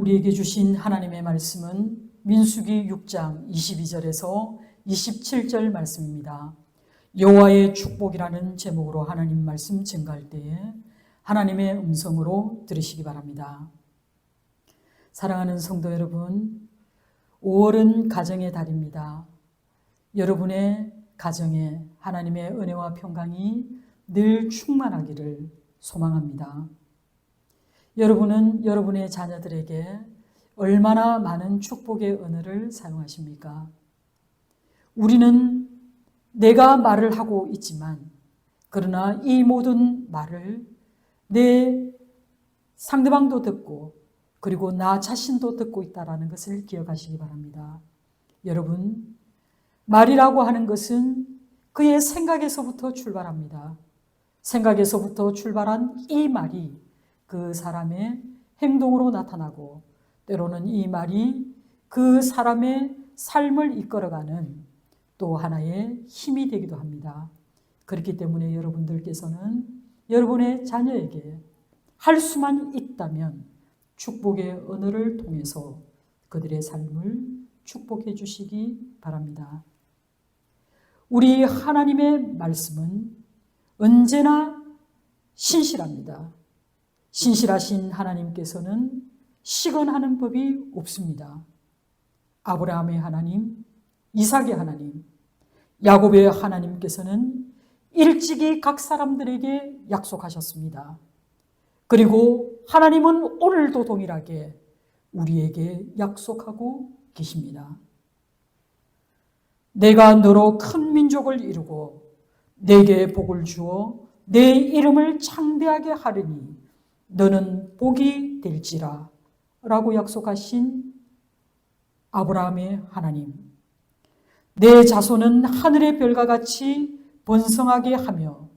우리에게 주신 하나님의 말씀은 민수기 6장 22절에서 27절 말씀입니다. 여호와의 축복이라는 제목으로 하나님 말씀 증거할 때에 하나님의 음성으로 들으시기 바랍니다. 사랑하는 성도 여러분, 5월은 가정의 달입니다. 여러분의 가정에 하나님의 은혜와 평강이 늘 충만하기를 소망합니다. 여러분은 여러분의 자녀들에게 얼마나 많은 축복의 은혜를 사용하십니까? 우리는 내가 말을 하고 있지만, 그러나 이 모든 말을 내 상대방도 듣고 그리고 나 자신도 듣고 있다는 것을 기억하시기 바랍니다. 여러분, 말이라고 하는 것은 그의 생각에서부터 출발합니다. 생각에서부터 출발한 이 말이 그 사람의 행동으로 나타나고, 때로는 이 말이 그 사람의 삶을 이끌어가는 또 하나의 힘이 되기도 합니다. 그렇기 때문에 여러분들께서는 여러분의 자녀에게 할 수만 있다면 축복의 언어를 통해서 그들의 삶을 축복해 주시기 바랍니다. 우리 하나님의 말씀은 언제나 신실합니다. 신실하신 하나님께서는 시건하는 법이 없습니다. 아브라함의 하나님, 이삭의 하나님, 야곱의 하나님께서는 일찍이 각 사람들에게 약속하셨습니다. 그리고 하나님은 오늘도 동일하게 우리에게 약속하고 계십니다. 내가 너로 큰 민족을 이루고 내게 복을 주어 내 이름을 창대하게 하리니 너는 복이 될지라 라고 약속하신 아브라함의 하나님, 내 자손은 하늘의 별과 같이 번성하게 하며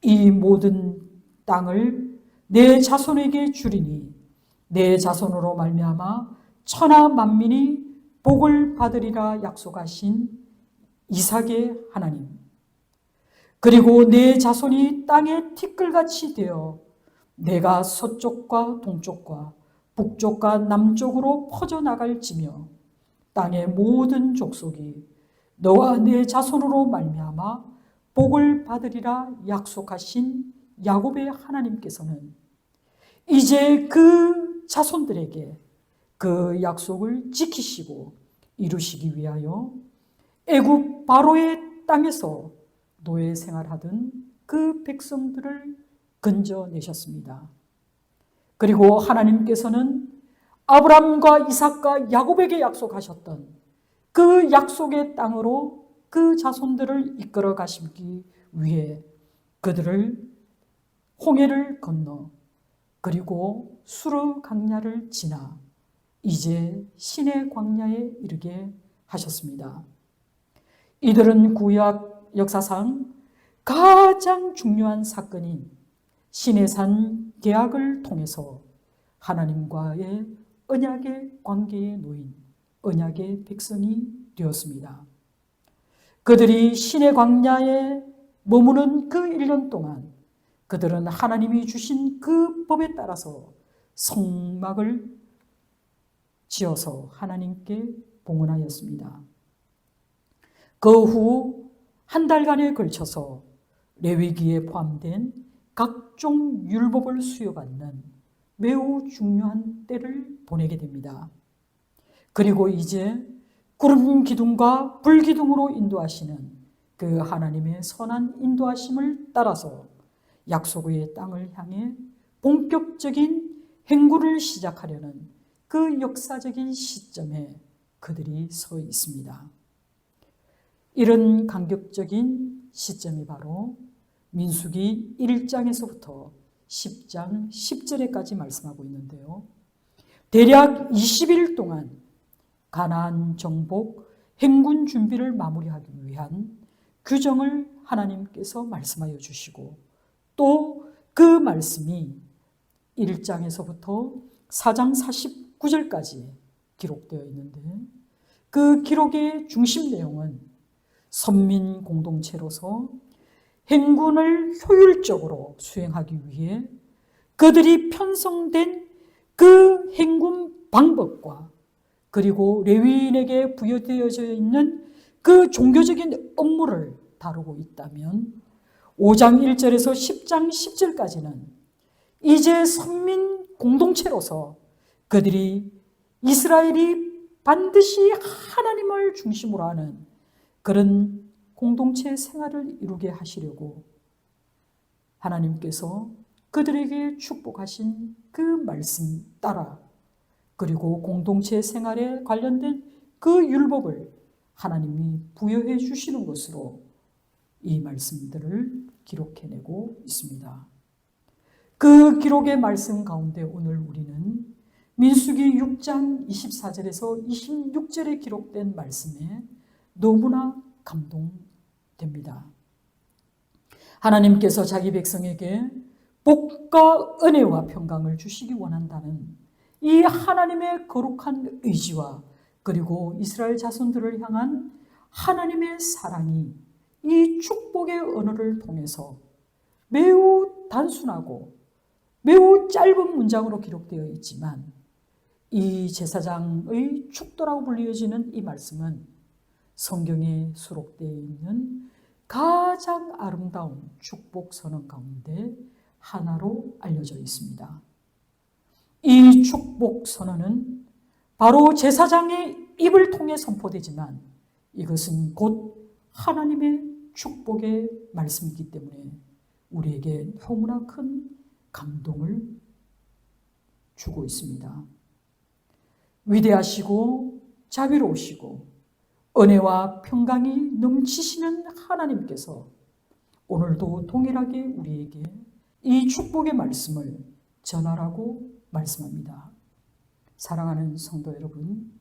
이 모든 땅을 내 자손에게 주리니 내 자손으로 말미암아 천하 만민이 복을 받으리라 약속하신 이삭의 하나님, 그리고 내 자손이 땅의 티끌같이 되어 내가 서쪽과 동쪽과 북쪽과 남쪽으로 퍼져나갈지며 땅의 모든 족속이 너와 내 자손으로 말미암아 복을 받으리라 약속하신 야곱의 하나님께서는 이제 그 자손들에게 그 약속을 지키시고 이루시기 위하여 애굽 바로의 땅에서 노예 생활하던 그 백성들을 건져내셨습니다. 그리고 하나님께서는 아브람과 이삭과 야곱에게 약속하셨던 그 약속의 땅으로 그 자손들을 이끌어 가시기 위해 그들을 홍해를 건너 그리고 수르 강야를 지나 이제 신의 광야에 이르게 하셨습니다. 이들은 구약 역사상 가장 중요한 사건인 시내산 계약을 통해서 하나님과의 언약의 관계에 놓인 언약의 백성이 되었습니다. 그들이 신의 광야에 머무는 그 1년 동안 그들은 하나님이 주신 그 법에 따라서 성막을 지어서 하나님께 봉헌하였습니다. 그 후 한 달간에 걸쳐서 레위기에 포함된 각종 율법을 수여받는 매우 중요한 때를 보내게 됩니다. 그리고 이제 구름 기둥과 불 기둥으로 인도하시는 그 하나님의 선한 인도하심을 따라서 약속의 땅을 향해 본격적인 행군을 시작하려는 그 역사적인 시점에 그들이 서 있습니다. 이런 간격적인 시점이 바로 민수기 1장에서부터 10장 10절에까지 말씀하고 있는데요. 대략 20일 동안 가나안 정복 행군 준비를 마무리하기 위한 규정을 하나님께서 말씀하여 주시고, 또 그 말씀이 1장에서부터 4장 49절까지 기록되어 있는데, 그 기록의 중심 내용은 선민 공동체로서 행군을 효율적으로 수행하기 위해 그들이 편성된 그 행군 방법과 그리고 레위인에게 부여되어져 있는 그 종교적인 업무를 다루고 있다면 5장 1절에서 10장 10절까지는 이제 선민 공동체로서 그들이 이스라엘이 반드시 하나님을 중심으로 하는 그런 공동체 생활을 이루게 하시려고 하나님께서 그들에게 축복하신 그 말씀 따라 그리고 공동체 생활에 관련된 그 율법을 하나님이 부여해 주시는 것으로 이 말씀들을 기록해내고 있습니다. 그 기록의 말씀 가운데 오늘 우리는 민수기 6장 24절에서 26절에 기록된 말씀에 너무나 감동됩니다. 하나님께서 자기 백성에게 복과 은혜와 평강을 주시기 원한다는 이 하나님의 거룩한 의지와 그리고 이스라엘 자손들을 향한 하나님의 사랑이 이 축복의 언어를 통해서 매우 단순하고 매우 짧은 문장으로 기록되어 있지만 이 제사장의 축도라고 불리어지는 이 말씀은 성경에 수록되어 있는 가장 아름다운 축복 선언 가운데 하나로 알려져 있습니다. 이 축복 선언은 바로 제사장의 입을 통해 선포되지만 이것은 곧 하나님의 축복의 말씀이기 때문에 우리에게 너무나 큰 감동을 주고 있습니다. 위대하시고 자비로우시고 은혜와 평강이 넘치시는 하나님께서 오늘도 동일하게 우리에게 이 축복의 말씀을 전하라고 말씀합니다. 사랑하는 성도 여러분,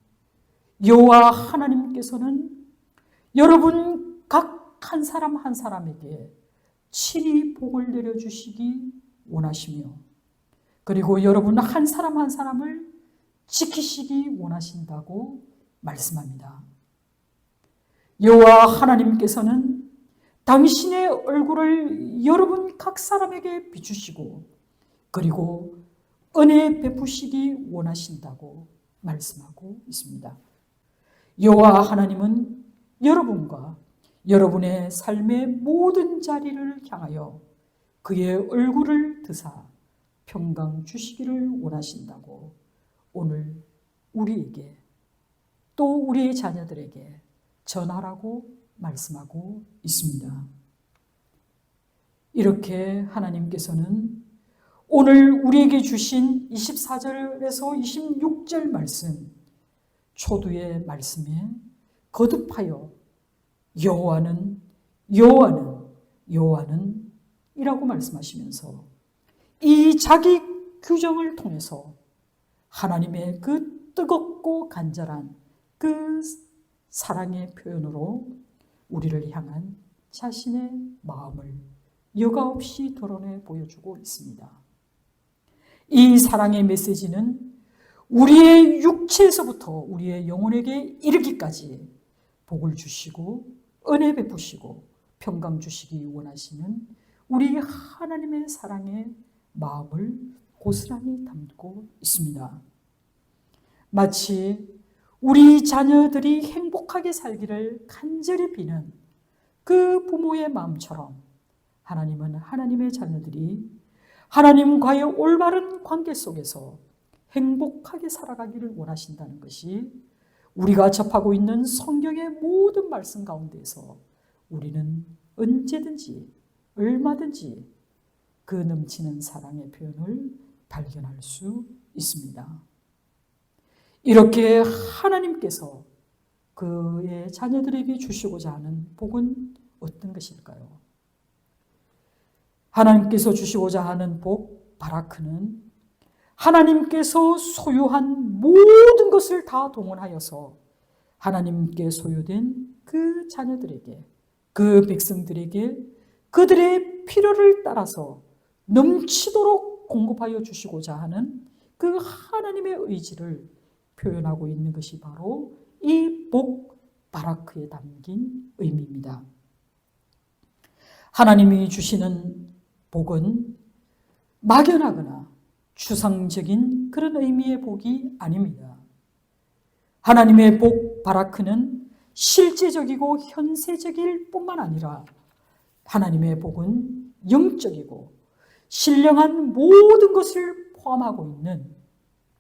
여호와 하나님께서는 여러분 각 한 사람 한 사람에게 친히 복을 내려주시기 원하시며 그리고 여러분 한 사람 한 사람을 지키시기 원하신다고 말씀합니다. 여호와 하나님께서는 당신의 얼굴을 여러분 각 사람에게 비추시고 그리고 은혜 베푸시기 원하신다고 말씀하고 있습니다. 여호와 하나님은 여러분과 여러분의 삶의 모든 자리를 향하여 그의 얼굴을 드사 평강 주시기를 원하신다고 오늘 우리에게 또 우리의 자녀들에게 전하라고 말씀하고 있습니다. 이렇게 하나님께서는 오늘 우리에게 주신 24절에서 26절 말씀, 초두의 말씀에 거듭하여 여호와는 이라고 말씀하시면서 이 자기 규정을 통해서 하나님의 그 뜨겁고 간절한 그 사랑의 표현으로 우리를 향한 자신의 마음을 여과없이 드러내 보여주고 있습니다. 이 사랑의 메시지는 우리의 육체에서부터 우리의 영혼에게 이르기까지 복을 주시고 은혜 베푸시고 평강 주시기 원하시는 우리 하나님의 사랑의 마음을 고스란히 담고 있습니다. 마치 우리 자녀들이 행복하게 살기를 간절히 비는 그 부모의 마음처럼 하나님은 하나님의 자녀들이 하나님과의 올바른 관계 속에서 행복하게 살아가기를 원하신다는 것이 우리가 접하고 있는 성경의 모든 말씀 가운데서 우리는 언제든지 얼마든지 그 넘치는 사랑의 표현을 발견할 수 있습니다. 이렇게 하나님께서 그의 자녀들에게 주시고자 하는 복은 어떤 것일까요? 하나님께서 주시고자 하는 복, 바라크는 하나님께서 소유한 모든 것을 다 동원하여서 하나님께 소유된 그 자녀들에게, 그 백성들에게 그들의 필요를 따라서 넘치도록 공급하여 주시고자 하는 그 하나님의 의지를 표현하고 있는 것이 바로 이 복, 바라크에 담긴 의미입니다. 하나님이 주시는 복은 막연하거나 추상적인 그런 의미의 복이 아닙니다. 하나님의 복 바라크는 실제적이고 현세적일 뿐만 아니라 하나님의 복은 영적이고 신령한 모든 것을 포함하고 있는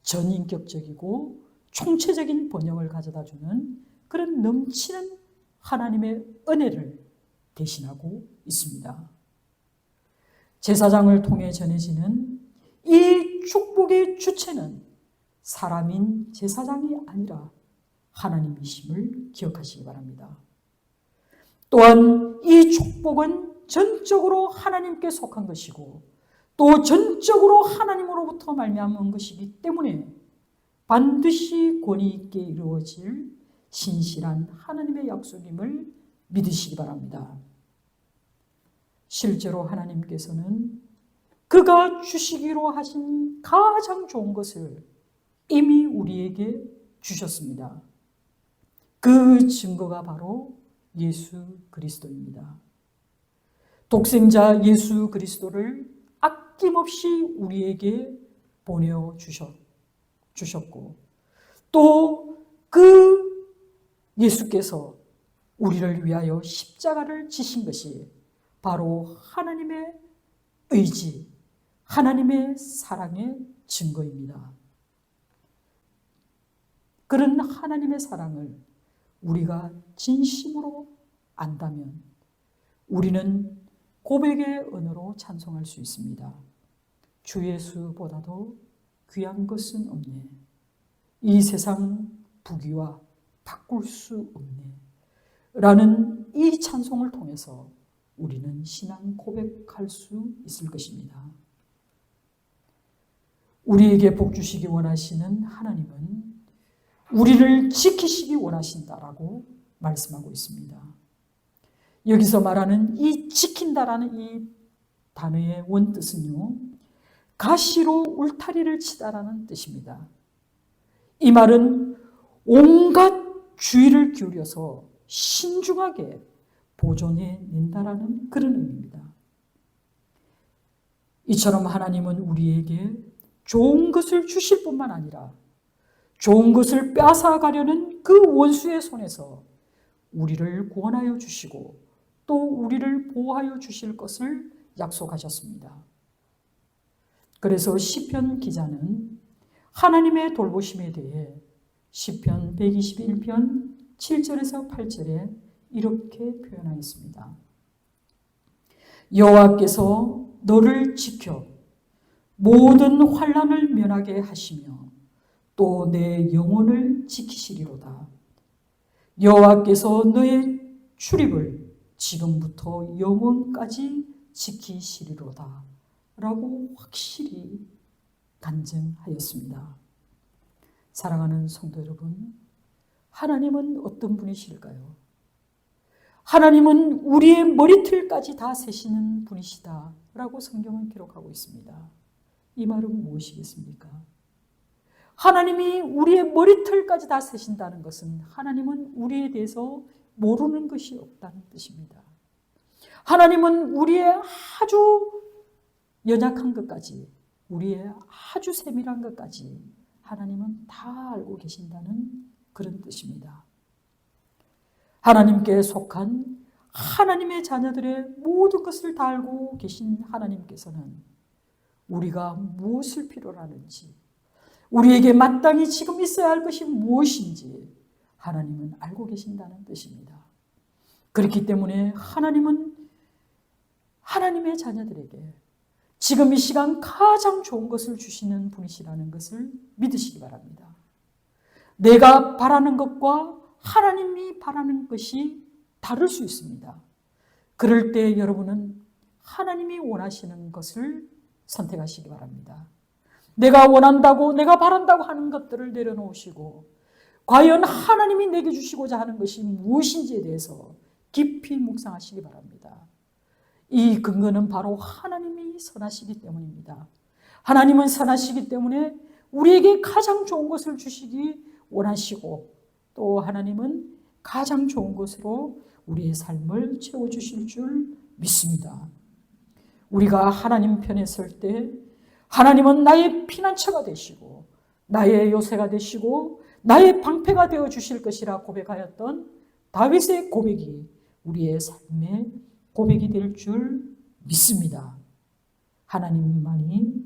전인격적이고 총체적인 번영을 가져다주는 그런 넘치는 하나님의 은혜를 대신하고 있습니다. 제사장을 통해 전해지는 이 축복의 주체는 사람인 제사장이 아니라 하나님이심을 기억하시기 바랍니다. 또한 이 축복은 전적으로 하나님께 속한 것이고 또 전적으로 하나님으로부터 말미암은 것이기 때문에 반드시 권위 있게 이루어질 신실한 하나님의 약속임을 믿으시기 바랍니다. 실제로 하나님께서는 그가 주시기로 하신 가장 좋은 것을 이미 우리에게 주셨습니다. 그 증거가 바로 예수 그리스도입니다. 독생자 예수 그리스도를 아낌없이 우리에게 보내주셨고 또 그 예수께서 우리를 위하여 십자가를 지신 것이 바로 하나님의 의지, 하나님의 사랑의 증거입니다. 그런 하나님의 사랑을 우리가 진심으로 안다면 우리는 고백의 언어로 찬송할 수 있습니다. 주 예수보다도 귀한 것은 없네. 이 세상 부귀와 바꿀 수 없네. 라는 이 찬송을 통해서 우리는 신앙 고백할 수 있을 것입니다. 우리에게 복 주시기 원하시는 하나님은 우리를 지키시기 원하신다라고 말씀하고 있습니다. 여기서 말하는 이 지킨다라는 이 단어의 원뜻은요, 가시로 울타리를 치다라는 뜻입니다. 이 말은 온갖 주의를 기울여서 신중하게 보존해낸다라는 그런 의미입니다. 이처럼 하나님은 우리에게 좋은 것을 주실 뿐만 아니라 좋은 것을 뺏어가려는 그 원수의 손에서 우리를 구원하여 주시고 또 우리를 보호하여 주실 것을 약속하셨습니다. 그래서 시편 기자는 하나님의 돌보심에 대해 시편 121편 7절에서 8절에 이렇게 표현하였습니다. 여호와께서 너를 지켜 모든 환난을 면하게 하시며 또 내 영혼을 지키시리로다. 여호와께서 너의 출입을 지금부터 영원까지 지키시리로다. 라고 확실히 간증하였습니다. 사랑하는 성도 여러분, 하나님은 어떤 분이실까요? 하나님은 우리의 머리털까지 다 세시는 분이시다 라고 성경은 기록하고 있습니다. 이 말은 무엇이겠습니까? 하나님이 우리의 머리털까지 다 세신다는 것은 하나님은 우리에 대해서 모르는 것이 없다는 뜻입니다. 하나님은 우리의 아주 연약한 것까지, 우리의 아주 세밀한 것까지 하나님은 다 알고 계신다는 그런 뜻입니다. 하나님께 속한 하나님의 자녀들의 모든 것을 다 알고 계신 하나님께서는 우리가 무엇을 필요로 하는지, 우리에게 마땅히 지금 있어야 할 것이 무엇인지 하나님은 알고 계신다는 뜻입니다. 그렇기 때문에 하나님은 하나님의 자녀들에게 지금 이 시간 가장 좋은 것을 주시는 분이시라는 것을 믿으시기 바랍니다. 내가 바라는 것과 하나님이 바라는 것이 다를 수 있습니다. 그럴 때 여러분은 하나님이 원하시는 것을 선택하시기 바랍니다. 내가 원한다고, 내가 바란다고 하는 것들을 내려놓으시고 과연 하나님이 내게 주시고자 하는 것이 무엇인지에 대해서 깊이 묵상하시기 바랍니다. 이 근거는 바로 하나님이 선하시기 때문입니다. 하나님은 선하시기 때문에 우리에게 가장 좋은 것을 주시기 원하시고 또 하나님은 가장 좋은 것으로 우리의 삶을 채워주실 줄 믿습니다. 우리가 하나님 편에 설 때 하나님은 나의 피난처가 되시고 나의 요새가 되시고 나의 방패가 되어 주실 것이라 고백하였던 다윗의 고백이 우리의 삶의 고백이 될 줄 믿습니다. 하나님만이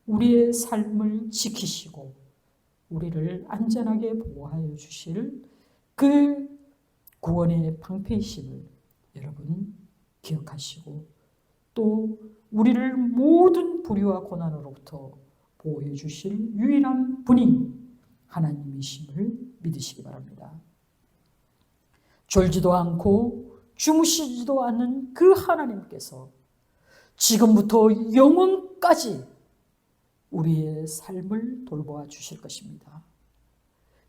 우리의 삶을 지키시고 우리를 안전하게 보호하여 주실 그 구원의 방패이심을 여러분 기억하시고 또 우리를 모든 불의와 고난으로부터 보호해 주실 유일한 분이 하나님이심을 믿으시기 바랍니다. 졸지도 않고 주무시지도 않는 그 하나님께서 지금부터 영원까지 우리의 삶을 돌보아 주실 것입니다.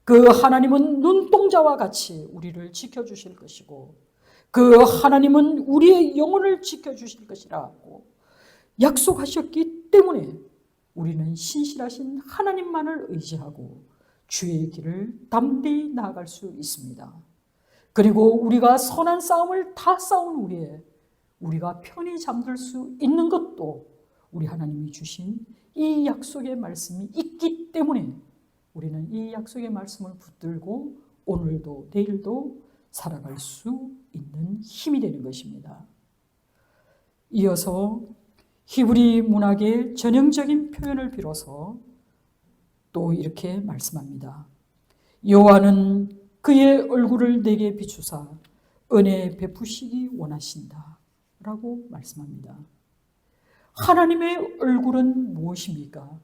그 하나님은 눈동자와 같이 우리를 지켜주실 것이고 그 하나님은 우리의 영혼을 지켜주실 것이라고 약속하셨기 때문에 우리는 신실하신 하나님만을 의지하고 주의 길을 담대히 나아갈 수 있습니다. 그리고 우리가 선한 싸움을 다 싸운 후에 우리가 편히 잠들 수 있는 것도 우리 하나님이 주신 이 약속의 말씀이 있기 때문에 우리는 이 약속의 말씀을 붙들고 오늘도 내일도 살아갈 수 있는 힘이 되는 것입니다. 이어서 히브리 문학의 전형적인 표현을 빌어서 또 이렇게 말씀합니다. 여호와는 그의 얼굴을 내게 비추사 은혜 베푸시기 원하신다 라고 말씀합니다. 하나님의 얼굴은 무엇입니까?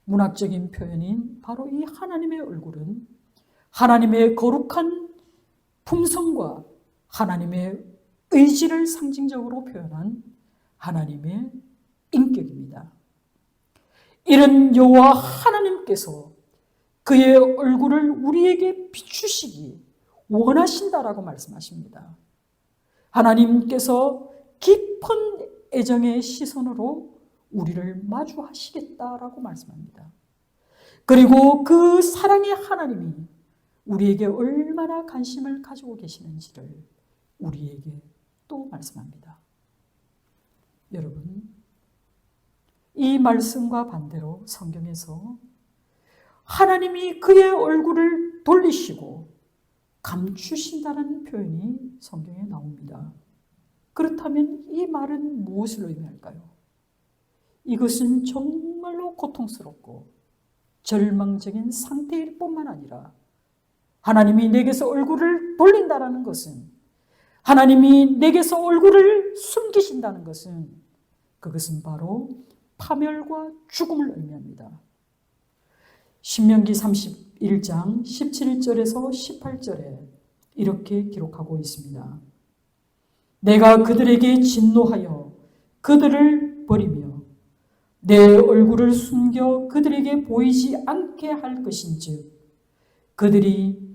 문학적인 표현인 바로 이 하나님의 얼굴은 하나님의 거룩한 품성과 하나님의 의지를 상징적으로 표현한 하나님의 인격입니다. 이런 여호와 하나님께서 그의 얼굴을 우리에게 비추시기 원하신다라고 말씀하십니다. 하나님께서 깊은 애정의 시선으로 우리를 마주하시겠다라고 말씀합니다. 그리고 그 사랑의 하나님이 우리에게 얼마나 관심을 가지고 계시는지를 우리에게 또 말씀합니다. 여러분, 이 말씀과 반대로 성경에서 하나님이 그의 얼굴을 돌리시고 감추신다는 표현이 성경에 나옵니다. 그렇다면 이 말은 무엇을 의미할까요? 이것은 정말로 고통스럽고 절망적인 상태일 뿐만 아니라 하나님이 내게서 얼굴을 돌린다는 것은 하나님이 내게서 얼굴을 숨기신다는 것은 그것은 바로 파멸과 죽음을 의미합니다. 신명기 31장 17절에서 18절에 이렇게 기록하고 있습니다. 내가 그들에게 진노하여 그들을 버리며 내 얼굴을 숨겨 그들에게 보이지 않게 할 것인즉 그들이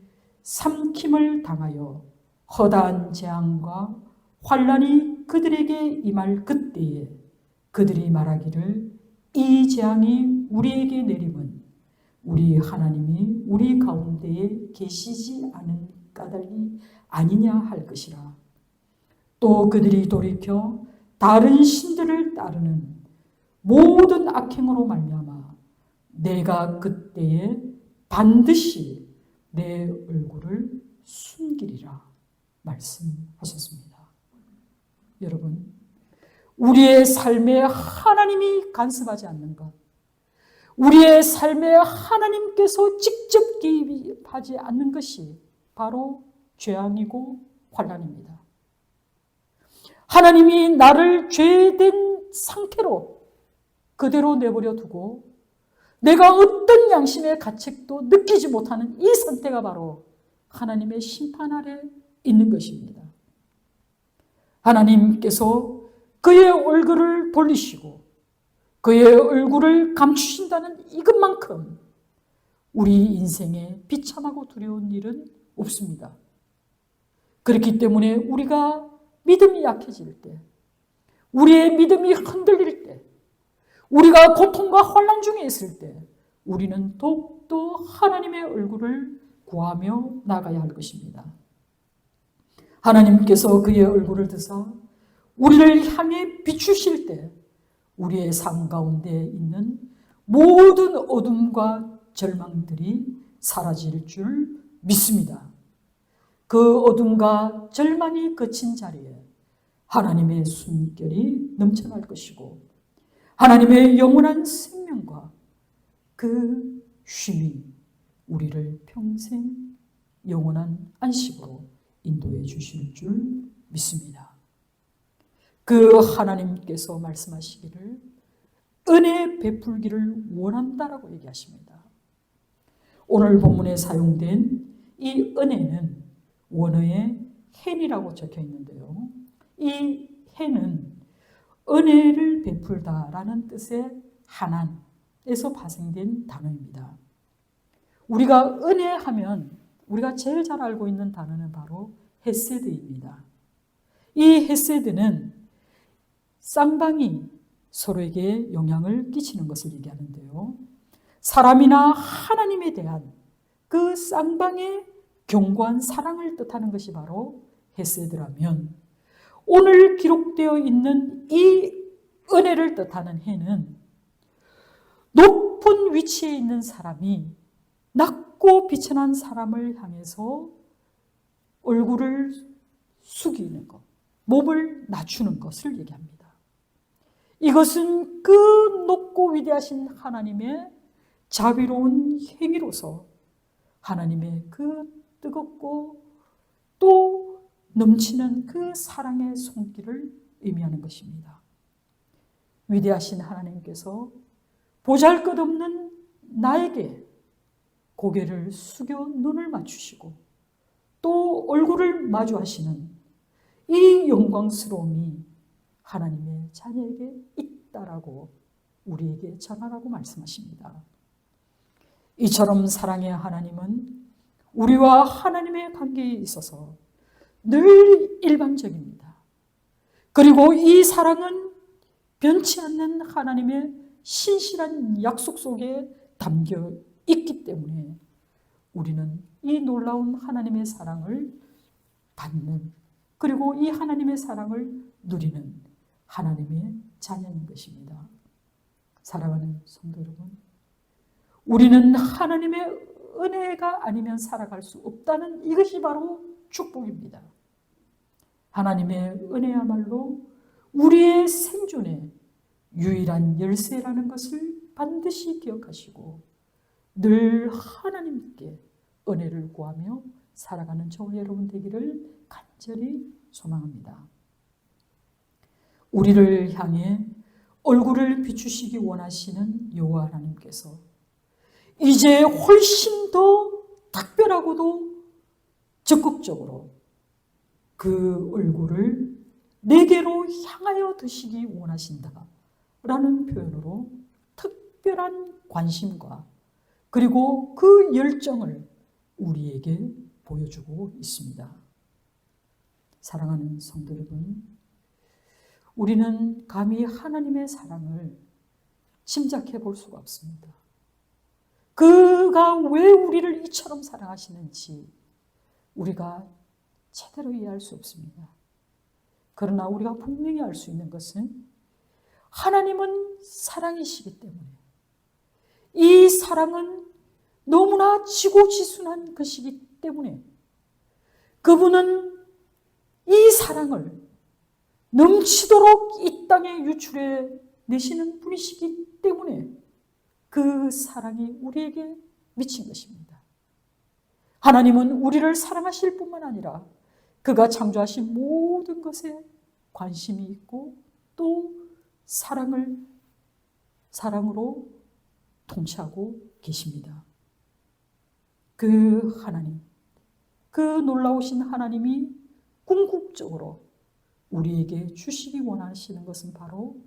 삼킴을 당하여 허다한 재앙과 환난이 그들에게 임할 그때에 그들이 말하기를 이 재앙이 우리에게 내림은 우리 하나님이 우리 가운데에 계시지 않은 까닭이 아니냐 할 것이라. 또 그들이 돌이켜 다른 신들을 따르는 모든 악행으로 말미암아 내가 그때에 반드시 내 얼굴을 숨기리라 말씀하셨습니다. 여러분, 우리의 삶에 하나님이 간섭하지 않는 것, 우리의 삶에 하나님께서 직접 개입하지 않는 것이 바로 죄악이고 환난입니다. 하나님이 나를 죄된 상태로 그대로 내버려 두고 내가 어떤 양심의 가책도 느끼지 못하는 이 상태가 바로 하나님의 심판 아래 있는 것입니다. 하나님께서 그의 얼굴을 돌리시고 그의 얼굴을 감추신다는 이것만큼 우리 인생에 비참하고 두려운 일은 없습니다. 그렇기 때문에 우리가 믿음이 약해질 때, 우리의 믿음이 흔들릴 때, 우리가 고통과 환난 중에 있을 때 우리는 더욱더 하나님의 얼굴을 구하며 나가야 할 것입니다. 하나님께서 그의 얼굴을 드사 우리를 향해 비추실 때 우리의 삶 가운데 있는 모든 어둠과 절망들이 사라질 줄 믿습니다. 그 어둠과 절망이 그친 자리에 하나님의 숨결이 넘쳐날 것이고 하나님의 영원한 생명과 그 쉼이 우리를 평생 영원한 안식으로 인도해 주실 줄 믿습니다. 그 하나님께서 말씀하시기를 은혜 베풀기를 원한다라고 얘기하십니다. 오늘 본문에 사용된 이 은혜는 원어에 헨이라고 적혀 있는데요. 이 헨은 은혜를 베풀다라는 뜻의 하난에서 파생된 단어입니다. 우리가 은혜하면 우리가 제일 잘 알고 있는 단어는 바로 헤세드입니다. 이 헤세드는 쌍방이 서로에게 영향을 끼치는 것을 얘기하는데요. 사람이나 하나님에 대한 그 쌍방의 견고한 사랑을 뜻하는 것이 바로 헤세드라면 오늘 기록되어 있는 이 은혜를 뜻하는 해는 높은 위치에 있는 사람이 낮고 비천한 사람을 향해서 얼굴을 숙이는 것, 몸을 낮추는 것을 얘기합니다. 이것은 그 높고 위대하신 하나님의 자비로운 행위로서 하나님의 그 뜨겁고 또 넘치는 그 사랑의 손길을 의미하는 것입니다. 위대하신 하나님께서 보잘것없는 나에게 고개를 숙여 눈을 맞추시고 또 얼굴을 마주하시는 이 영광스러움이 하나님의 자녀에게 있다라고 우리에게 전하라고 말씀하십니다. 이처럼 사랑의 하나님은 우리와 하나님의 관계에 있어서 늘 일반적입니다. 그리고 이 사랑은 변치 않는 하나님의 신실한 약속 속에 담겨 있기 때문에 우리는 이 놀라운 하나님의 사랑을 받는 그리고 이 하나님의 사랑을 누리는 하나님의 자녀인 것입니다. 사랑하는 성도 여러분, 우리는 하나님의 은혜가 아니면 살아갈 수 없다는 이것이 바로 축복입니다. 하나님의 은혜야말로 우리의 생존의 유일한 열쇠라는 것을 반드시 기억하시고 늘 하나님께 은혜를 구하며 살아가는 저와 여러분 되기를 간절히 소망합니다. 우리를 향해 얼굴을 비추시기 원하시는 여호와 하나님께서 이제 훨씬 더 특별하고도 적극적으로 그 얼굴을 내게로 향하여 드시기 원하신다라는 표현으로 특별한 관심과 그리고 그 열정을 우리에게 보여주고 있습니다. 사랑하는 성도 여러분, 우리는 감히 하나님의 사랑을 짐작해 볼 수가 없습니다. 그가 왜 우리를 이처럼 사랑하시는지 우리가 제대로 이해할 수 없습니다. 그러나 우리가 분명히 알 수 있는 것은 하나님은 사랑이시기 때문에 이 사랑은 너무나 지고지순한 것이기 때문에 그분은 이 사랑을 넘치도록 이 땅에 유출해 내시는 분이시기 때문에 그 사랑이 우리에게 미친 것입니다. 하나님은 우리를 사랑하실 뿐만 아니라 그가 창조하신 모든 것에 관심이 있고 또 사랑으로 통치하고 계십니다. 그 하나님, 그 놀라우신 하나님이 궁극적으로 우리에게 주시기 원하시는 것은 바로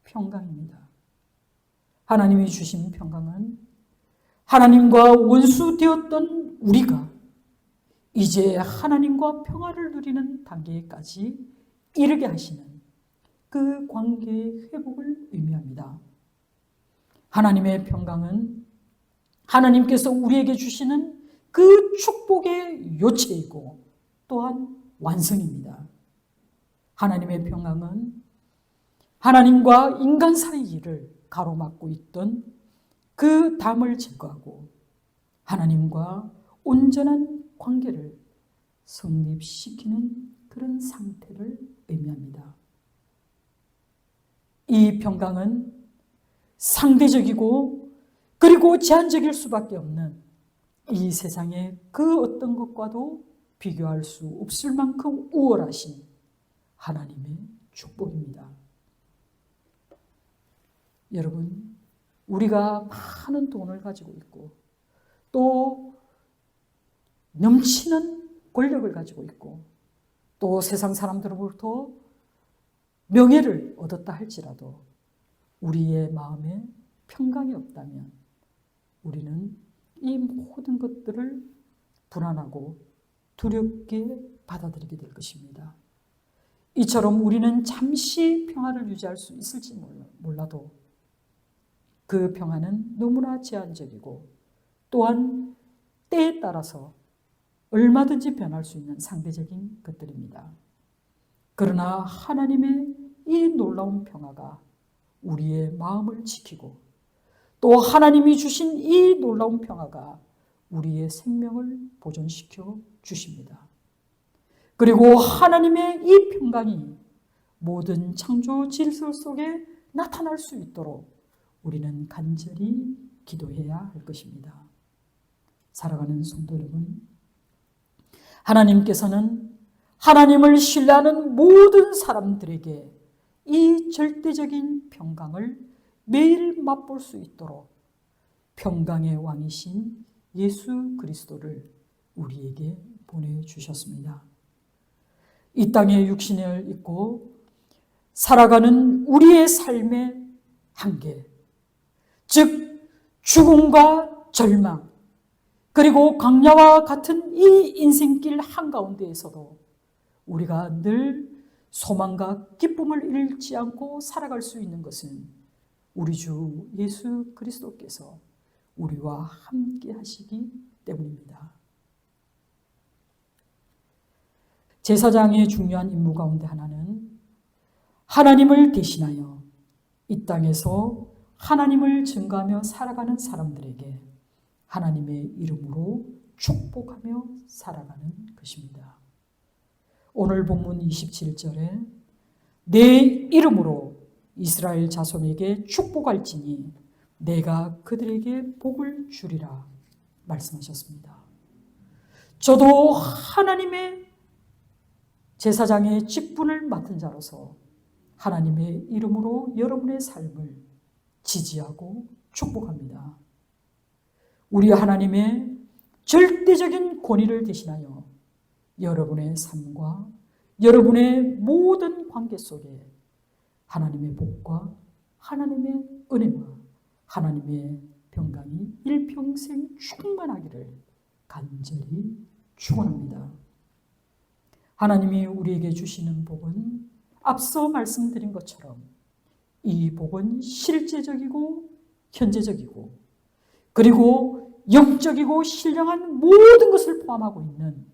평강입니다. 하나님이 주신 평강은 하나님과 원수 되었던 우리가 이제 하나님과 평화를 누리는 단계까지 이르게 하시는 그 관계의 회복을 의미합니다. 하나님의 평강은 하나님께서 우리에게 주시는 그 축복의 요체이고 또한 완성입니다. 하나님의 평강은 하나님과 인간 사이를 가로막고 있던 그 담을 제거하고 하나님과 온전한 관계를 성립시키는 그런 상태를 의미합니다. 이 평강은 상대적이고 그리고 제한적일 수밖에 없는 이 세상의 그 어떤 것과도 비교할 수 없을 만큼 우월하신 하나님의 축복입니다. 여러분, 우리가 많은 돈을 가지고 있고 또 넘치는 권력을 가지고 있고 또 세상 사람들로부터 명예를 얻었다 할지라도 우리의 마음에 평강이 없다면 우리는 이 모든 것들을 불안하고 두렵게 받아들이게 될 것입니다. 이처럼 우리는 잠시 평화를 유지할 수 있을지 몰라도 그 평화는 너무나 제한적이고 또한 때에 따라서 얼마든지 변할 수 있는 상대적인 것들입니다. 그러나 하나님의 이 놀라운 평화가 우리의 마음을 지키고 또 하나님이 주신 이 놀라운 평화가 우리의 생명을 보존시켜 주십니다. 그리고 하나님의 이 평강이 모든 창조 질서 속에 나타날 수 있도록 우리는 간절히 기도해야 할 것입니다. 사랑하는 성도 여러분, 하나님께서는 하나님을 신뢰하는 모든 사람들에게 이 절대적인 평강을 매일 맛볼 수 있도록 평강의 왕이신 예수 그리스도를 우리에게 보내주셨습니다. 이 땅에 육신을 입고 살아가는 우리의 삶의 한계, 즉 죽음과 절망, 그리고 광야와 같은 이 인생길 한가운데에서도 우리가 늘 소망과 기쁨을 잃지 않고 살아갈 수 있는 것은 우리 주 예수 그리스도께서 우리와 함께 하시기 때문입니다. 제사장의 중요한 임무 가운데 하나는 하나님을 대신하여 이 땅에서 하나님을 증거하며 살아가는 사람들에게 하나님의 이름으로 축복하며 살아가는 것입니다. 오늘 본문 27절에 내 이름으로 이스라엘 자손에게 축복할지니 내가 그들에게 복을 주리라 말씀하셨습니다. 저도 하나님의 제사장의 직분을 맡은 자로서 하나님의 이름으로 여러분의 삶을 지지하고 축복합니다. 우리 하나님의 절대적인 권위를 대신하여 여러분의 삶과 여러분의 모든 관계 속에 하나님의 복과 하나님의 은혜와 하나님의 평강이 일평생 충만하기를 간절히 축원합니다. 하나님이 우리에게 주시는 복은 앞서 말씀드린 것처럼 이 복은 실제적이고 현재적이고 그리고 영적이고 신령한 모든 것을 포함하고 있는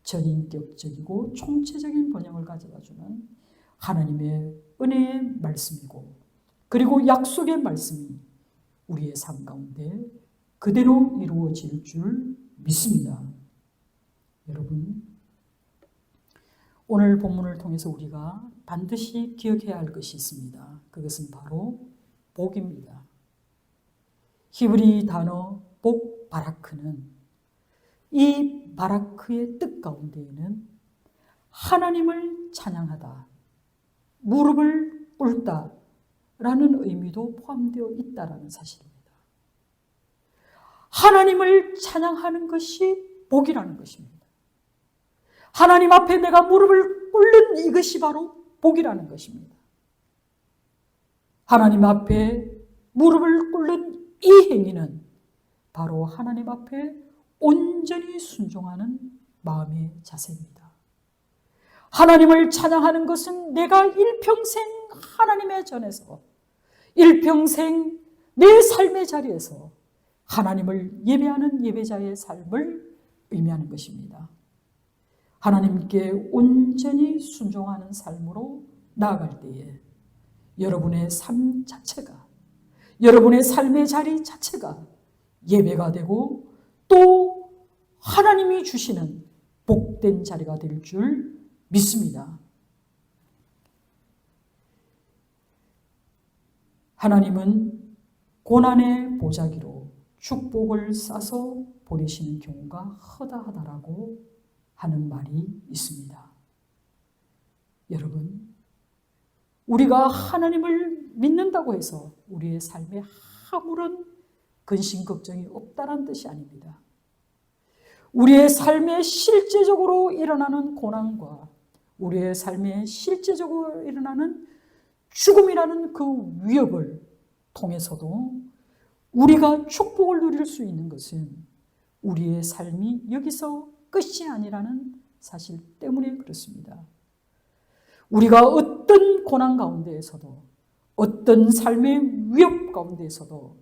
전인격적이고 총체적인 번영을 가져다주는 하나님의 은혜의 말씀이고 그리고 약속의 말씀이 우리의 삶 가운데 그대로 이루어질 줄 믿습니다. 여러분, 오늘 본문을 통해서 우리가 반드시 기억해야 할 것이 있습니다. 그것은 바로 복입니다. 히브리 단어 복 바라크는 이 바라크의 뜻 가운데에는 하나님을 찬양하다, 무릎을 꿇다 라는 의미도 포함되어 있다는 사실입니다. 하나님을 찬양하는 것이 복이라는 것입니다. 하나님 앞에 내가 무릎을 꿇는 이것이 바로 복이라는 것입니다. 하나님 앞에 무릎을 꿇는 이 행위는 바로 하나님 앞에 온전히 순종하는 마음의 자세입니다. 하나님을 찬양하는 것은 내가 일평생 하나님의 전에서 일평생 내 삶의 자리에서 하나님을 예배하는 예배자의 삶을 의미하는 것입니다. 하나님께 온전히 순종하는 삶으로 나아갈 때에 여러분의 삶 자체가, 여러분의 삶의 자리 자체가 예배가 되고 또 하나님이 주시는 복된 자리가 될 줄 믿습니다. 하나님은 고난의 보자기로 축복을 싸서 보내시는 경우가 허다하다라고 하는 말이 있습니다. 여러분, 우리가 하나님을 믿는다고 해서 우리의 삶에 아무런 근심 걱정이 없다는 뜻이 아닙니다. 우리의 삶에 실제적으로 일어나는 고난과 우리의 삶에 실제적으로 일어나는 죽음이라는 그 위협을 통해서도 우리가 축복을 누릴 수 있는 것은 우리의 삶이 여기서 끝이 아니라는 사실 때문에 그렇습니다. 우리가 어떤 고난 가운데에서도 어떤 삶의 위협 가운데에서도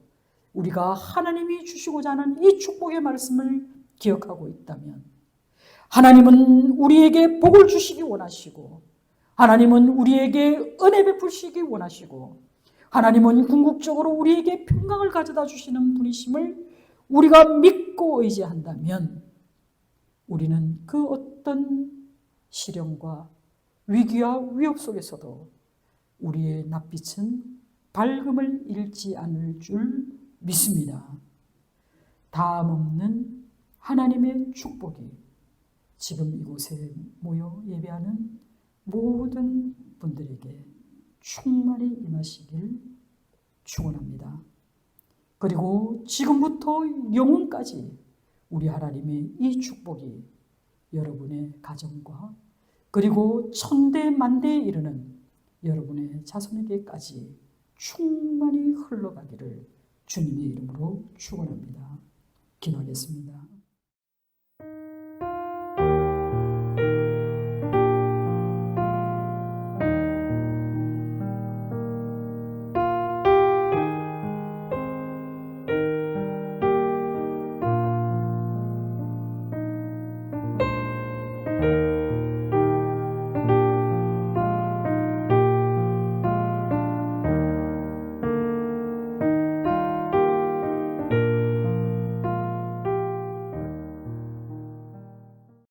우리가 하나님이 주시고자 하는 이 축복의 말씀을 기억하고 있다면 하나님은 우리에게 복을 주시기 원하시고 하나님은 우리에게 은혜 베푸시기 원하시고 하나님은 궁극적으로 우리에게 평강을 가져다 주시는 분이심을 우리가 믿고 의지한다면 우리는 그 어떤 시련과 위기와 위협 속에서도 우리의 낯빛은 밝음을 잃지 않을 줄 믿습니다. 다음 없는 하나님의 축복이 지금 이곳에 모여 예배하는 모든 분들에게 충만히 임하시길 축원합니다. 그리고 지금부터 영원까지 우리 하나님의 이 축복이 여러분의 가정과 그리고 천대 만대에 이르는 여러분의 자손에게까지 충만히 흘러가기를 주님의 이름으로 축원합니다. 기도하겠습니다.